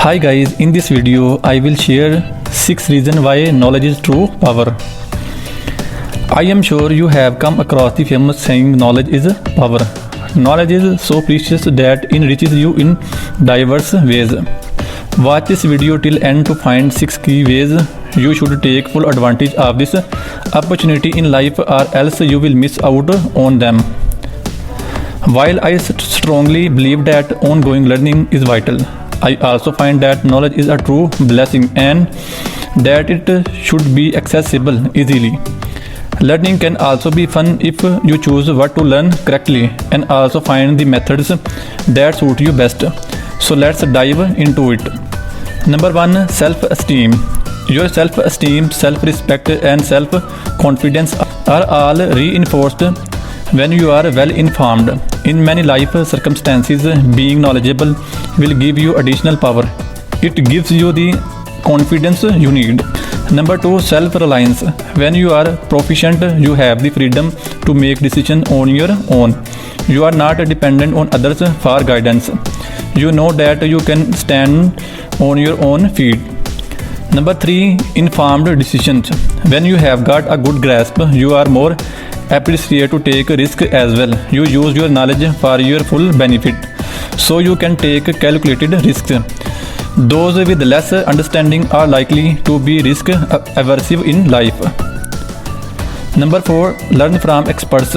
Hi guys, in this video I will share 6 reasons why knowledge is true power. I am sure you have come across the famous saying knowledge is power. Knowledge is so precious that it enriches you in diverse ways. Watch this video till end to find 6 key ways you should take full advantage of this opportunity in life, or else you will miss out on them. While I strongly believe that ongoing learning is vital, I also find that knowledge is a true blessing and that it should be accessible easily. Learning can also be fun if you choose what to learn correctly and also find the methods that suit you best. So let's dive into it. Number 1, self-esteem. Your self-esteem, self-respect and self-confidence are all reinforced when you are well informed. In many life circumstances, being knowledgeable will give you additional power. It gives you the confidence you need. Number 2, self-reliance. When you are proficient, you have the freedom to make decisions on your own. You are not dependent on others for guidance. You know that you can stand on your own feet. Number 3, informed decisions. When you have got a good grasp, you are more appreciate to take risk as well. You use your knowledge for your full benefit, so you can take calculated risks. Those with less understanding are likely to be risk aversive in life. Number 4, learn from experts.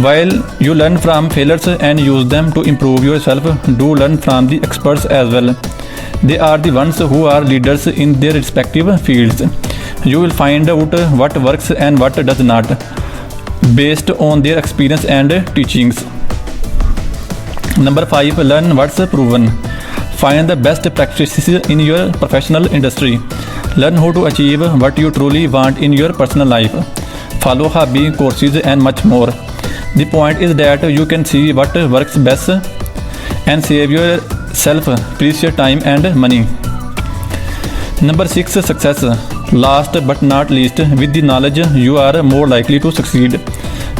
While you learn from failures and use them to improve yourself, do learn from the experts as well. They are the ones who are leaders in their respective fields. You will find out what works and what does not, based on their experience and teachings. Number 5, learn what's proven. Find the best practices in your professional industry. Learn how to achieve what you truly want in your personal life. Follow hobby, courses and much more. The point is that you can see what works best and save yourself precious time and money. Number 6, success. Last but not least, with the knowledge, you are more likely to succeed.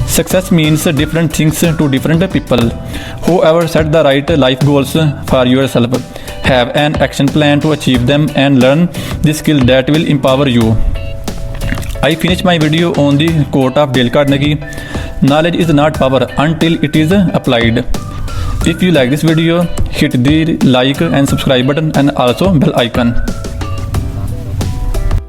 Success means different things to different people. However, set the right life goals for yourself. Have an action plan to achieve them and learn the skill that will empower you. I finished my video on the quote of Dale Carnegie: knowledge is not power until it is applied. If you like this video, hit the like and subscribe button and also bell icon.